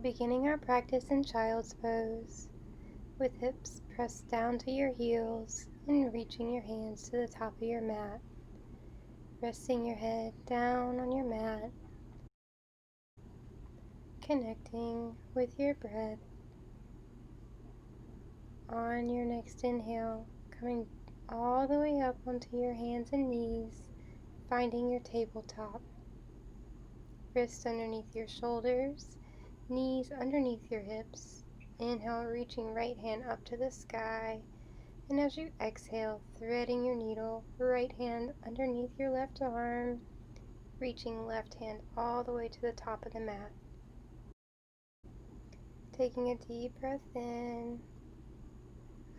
beginning our practice in child's pose, with hips pressed down to your heels and reaching your hands to the top of your mat, resting your head down on your mat, connecting with your breath. On your next inhale, coming all the way up onto your hands and knees, finding your tabletop. Wrists underneath your shoulders, knees underneath your hips. Inhale, reaching right hand up to the sky. And as you exhale, threading your needle, right hand underneath your left arm, reaching left hand all the way to the top of the mat. Taking a deep breath in.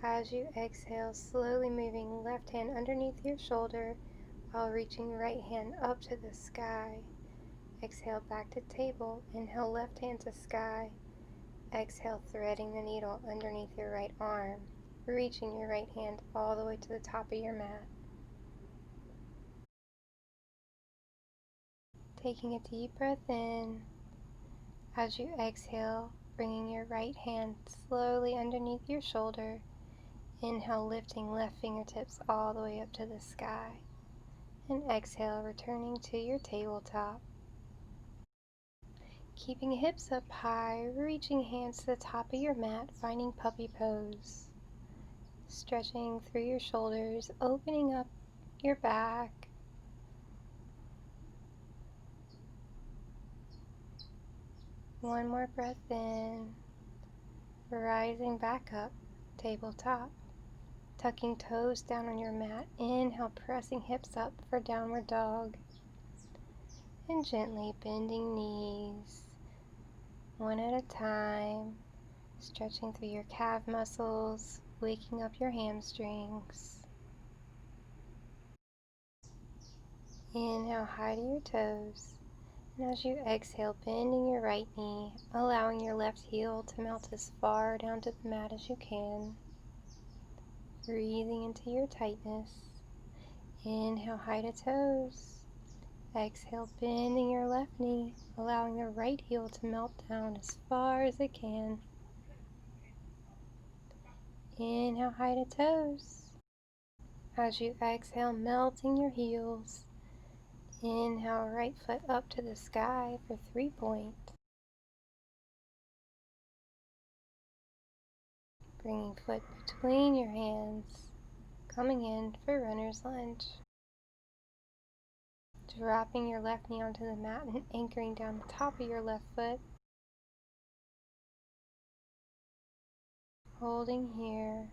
As you exhale, slowly moving left hand underneath your shoulder while reaching right hand up to the sky. Exhale back to table. Inhale, left hand to sky. Exhale, threading the needle underneath your right arm, reaching your right hand all the way to the top of your mat. Taking a deep breath in. As you exhale, bringing your right hand slowly underneath your shoulder. Inhale, lifting left fingertips all the way up to the sky. And exhale, returning to your tabletop. Keeping hips up high, reaching hands to the top of your mat, finding puppy pose. Stretching through your shoulders, opening up your back. One more breath in, rising back up, tabletop. Tucking toes down on your mat. Inhale, pressing hips up for downward dog. And gently bending knees, one at a time, stretching through your calf muscles, waking up your hamstrings. Inhale, high to your toes. And as you exhale, bending your right knee, allowing your left heel to melt as far down to the mat as you can. Breathing into your tightness. Inhale, high to toes. Exhale, bending your left knee, allowing the right heel to melt down as far as it can. Inhale, high to toes. As you exhale, melting your heels. Inhale, right foot up to the sky for 3-point. Bringing foot between your hands, coming in for runner's lunge. Dropping your left knee onto the mat and anchoring down the top of your left foot. Holding here,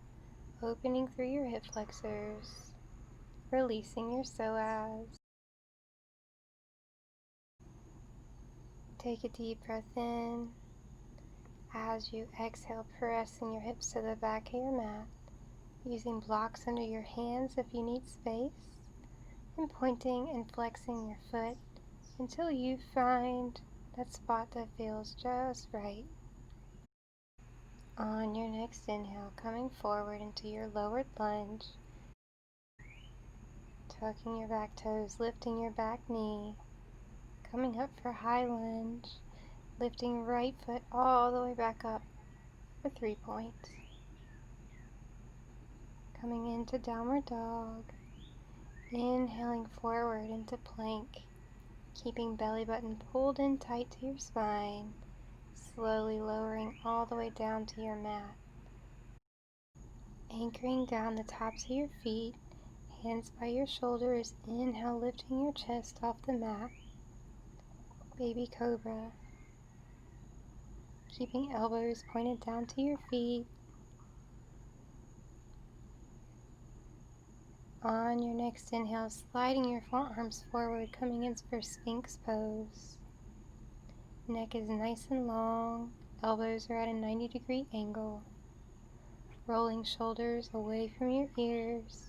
opening through your hip flexors, releasing your psoas. Take a deep breath in. As you exhale, pressing your hips to the back of your mat, using blocks under your hands if you need space, and pointing and flexing your foot until you find that spot that feels just right. On your next inhale, coming forward into your lowered lunge, tucking your back toes, lifting your back knee, coming up for high lunge, lifting right foot all the way back up for 3-point. Coming into downward dog, inhaling forward into plank, keeping belly button pulled in tight to your spine, slowly lowering all the way down to your mat. Anchoring down the tops of your feet, hands by your shoulders. Inhale, lifting your chest off the mat. Baby cobra. Keeping elbows pointed down to your feet. On your next inhale, sliding your forearms forward, coming in for Sphinx pose. Neck is nice and long, elbows are at a 90-degree angle. Rolling shoulders away from your ears.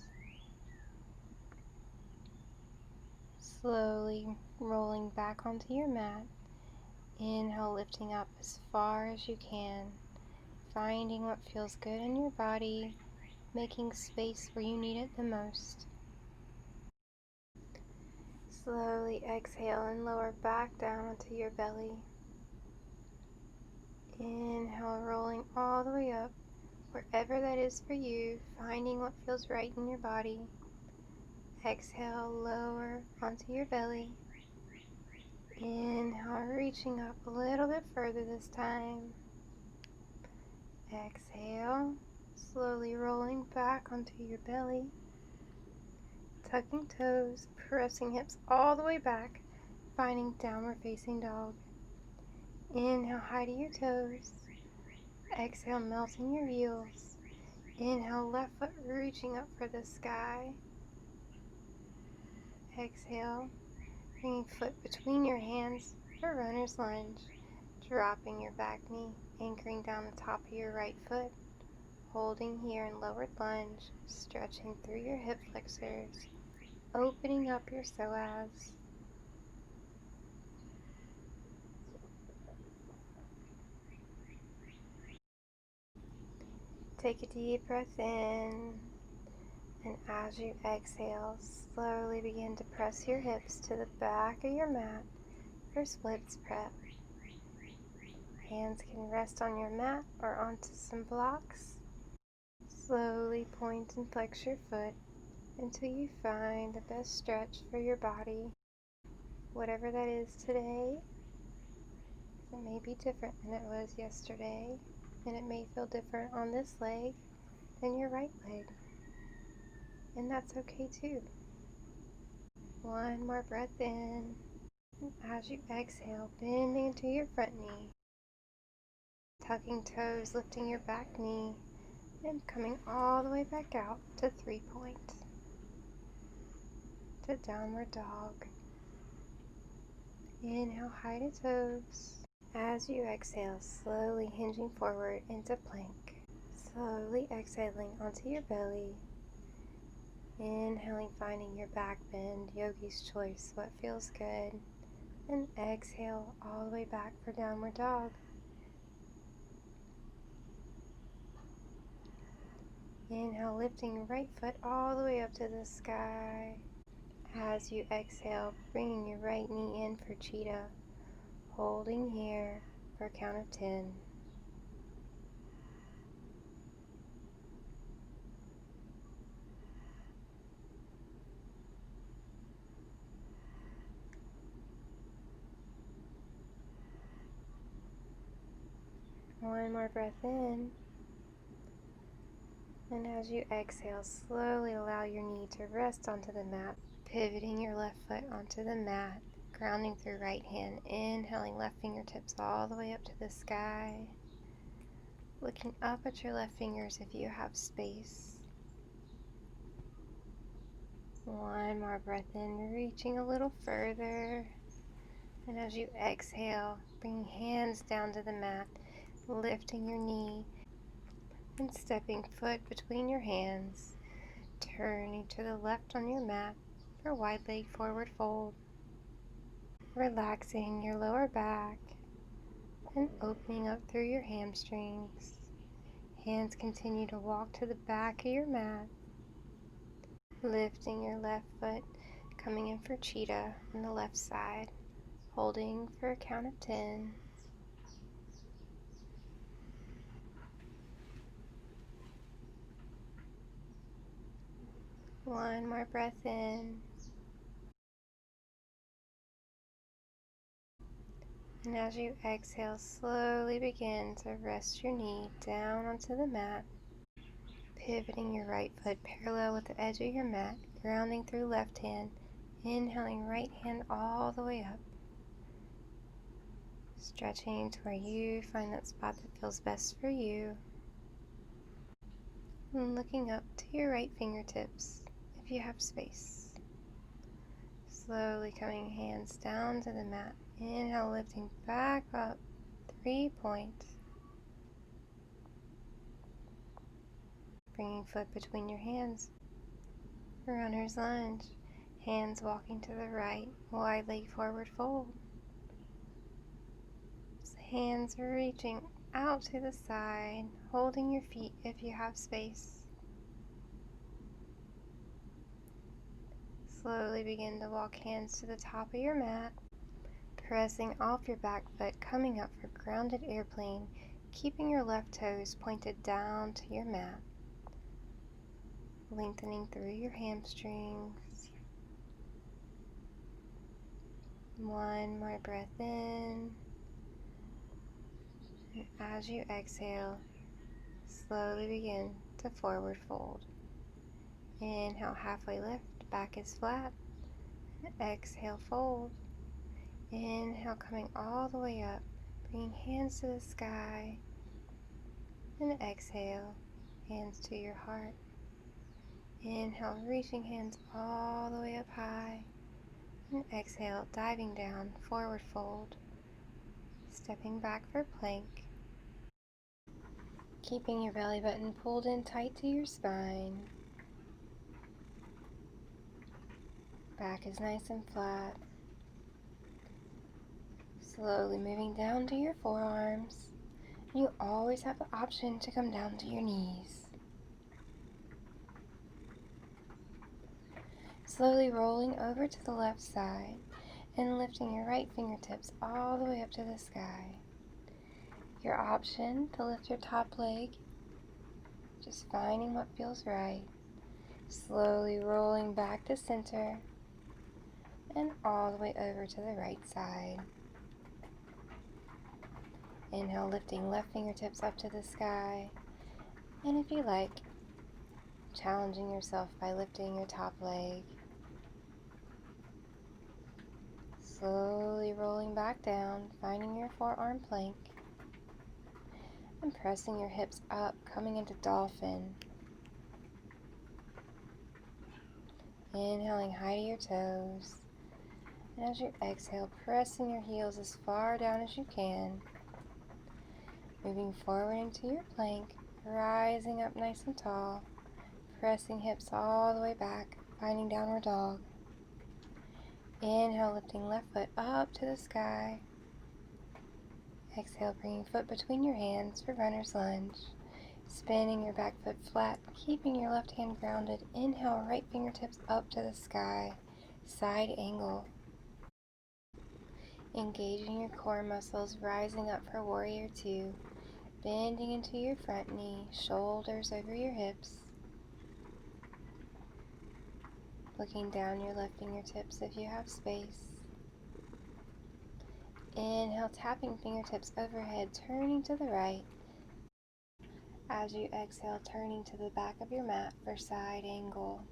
Slowly rolling back onto your mat. Inhale, lifting up as far as you can, finding what feels good in your body, making space where you need it the most. Slowly exhale and lower back down onto your belly. Inhale, rolling all the way up, wherever that is for you, finding what feels right in your body. Exhale, lower onto your belly. Inhale, reaching up a little bit further this time. Exhale, slowly rolling back onto your belly. Tucking toes, pressing hips all the way back, finding downward facing dog. Inhale, high to your toes. Exhale, melting your heels. Inhale, left foot reaching up for the sky. Exhale, bringing foot between your hands for runner's lunge. Dropping your back knee, anchoring down the top of your right foot. Holding here in lowered lunge, stretching through your hip flexors. Opening up your psoas. Take a deep breath in, and as you exhale, slowly begin to press your hips to the back of your mat for splits prep. Hands can rest on your mat or onto some blocks. Slowly point and flex your foot until you find the best stretch for your body. Whatever that is today, it may be different than it was yesterday, and it may feel different on this leg than your right leg. And that's okay too. One more breath in. And as you exhale, bending into your front knee. Tucking toes, lifting your back knee, and coming all the way back out to 3-point. To downward dog. Inhale, high to toes. As you exhale, slowly hinging forward into plank. Slowly exhaling onto your belly. Inhaling, finding your back bend, yogi's choice, what feels good. And exhale all the way back for downward dog. Inhale, lifting your right foot all the way up to the sky. As you exhale, bringing your right knee in for cheetah. Holding here for a count of 10. One more breath in. And as you exhale, slowly allow your knee to rest onto the mat, pivoting your left foot onto the mat, grounding through right hand, inhaling left fingertips all the way up to the sky, looking up at your left fingers if you have space. One more breath in, reaching a little further. And as you exhale, bring hands down to the mat, lifting your knee and stepping foot between your hands, turning to the left on your mat for wide leg forward fold. Relaxing your lower back and opening up through your hamstrings. Hands continue to walk to the back of your mat, lifting your left foot, coming in for cheetah on the left side, holding for a count of 10. One more breath in. And as you exhale, slowly begin to rest your knee down onto the mat, pivoting your right foot parallel with the edge of your mat, grounding through left hand, inhaling right hand all the way up, stretching to where you find that spot that feels best for you, and looking up to your right fingertips if you have space. Slowly coming hands down to the mat, inhale, lifting back up, 3-point. Bringing foot between your hands, runner's lunge, hands walking to the right, wide leg forward fold. Hands reaching out to the side, holding your feet if you have space. Slowly begin to walk hands to the top of your mat, pressing off your back foot, coming up for grounded airplane, keeping your left toes pointed down to your mat, lengthening through your hamstrings. One more breath in, and as you exhale, slowly begin to forward fold. Inhale, halfway lift, back is flat. Exhale, fold. Inhale, coming all the way up, bringing hands to the sky. And exhale, hands to your heart. Inhale, reaching hands all the way up high. And exhale, diving down, forward fold. Stepping back for plank. Keeping your belly button pulled in tight to your spine. Back is nice and flat. Slowly moving down to your forearms. You always have the option to come down to your knees. Slowly rolling over to the left side and lifting your right fingertips all the way up to the sky. Your option to lift your top leg, just finding what feels right. Slowly rolling back to center and all the way over to the right side. Inhale, lifting left fingertips up to the sky. And if you like, challenging yourself by lifting your top leg. Slowly rolling back down, finding your forearm plank. And pressing your hips up, coming into dolphin. Inhaling high to your toes. And as you exhale, pressing your heels as far down as you can. Moving forward into your plank, rising up nice and tall. Pressing hips all the way back, finding downward dog. Inhale, lifting left foot up to the sky. Exhale, bringing foot between your hands for runner's lunge. Spinning your back foot flat, keeping your left hand grounded. Inhale, right fingertips up to the sky. Side angle. Engaging your core muscles, rising up for warrior two. Bending into your front knee, shoulders over your hips. Looking down your left fingertips if you have space. Inhale, tapping fingertips overhead, turning to the right. As you exhale, turning to the back of your mat for side angle.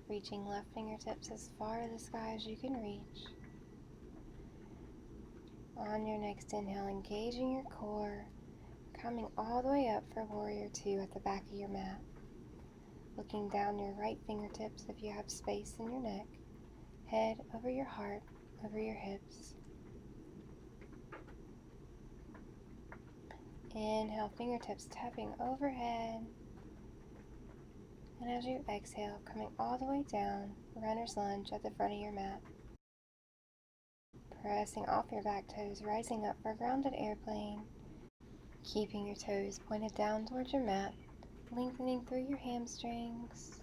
Reaching left fingertips as far to the sky as you can reach. On your next inhale, engaging your core, coming all the way up for warrior two at the back of your mat. Looking down your right fingertips if you have space in your neck. Head over your heart, over your hips. Inhale, fingertips tapping overhead. And as you exhale, coming all the way down, runner's lunge at the front of your mat. Pressing off your back toes, rising up for grounded airplane. Keeping your toes pointed down towards your mat, lengthening through your hamstrings.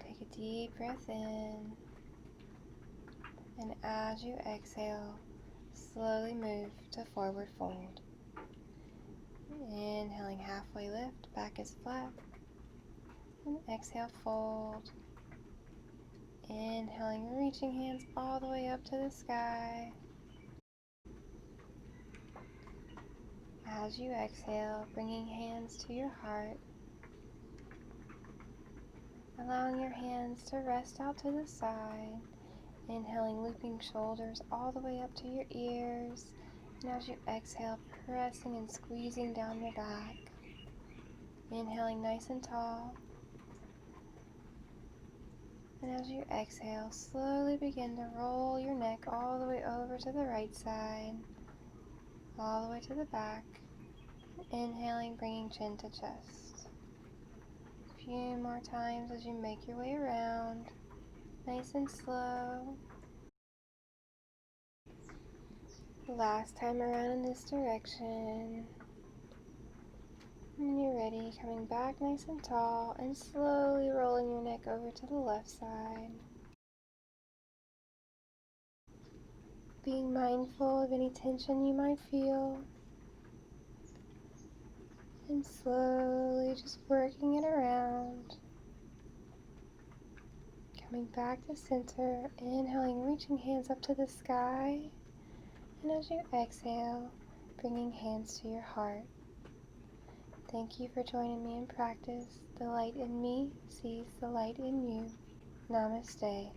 Take a deep breath in. And as you exhale, slowly move to forward fold. Inhaling, halfway lift, back is flat. And exhale, fold. Inhaling, reaching hands all the way up to the sky. As you exhale, bringing hands to your heart. Allowing your hands to rest out to the side. Inhaling, looping shoulders all the way up to your ears. And as you exhale, pressing and squeezing down your back. Inhaling nice and tall. And as you exhale, slowly begin to roll your neck all the way over to the right side, all the way to the back. Inhaling, bringing chin to chest. A few more times as you make your way around, nice and slow. Last time around in this direction. When you're ready, coming back nice and tall and slowly rolling your neck over to the left side. being mindful of any tension you might feel, and slowly just working it around. Coming back to center, inhaling, reaching hands up to the sky, and as you exhale, bringing hands to your heart. Thank you for joining me in practice. The light in me sees the light in you. Namaste.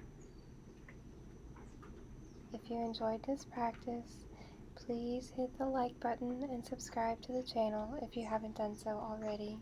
If you enjoyed this practice, please hit the like button and subscribe to the channel if you haven't done so already.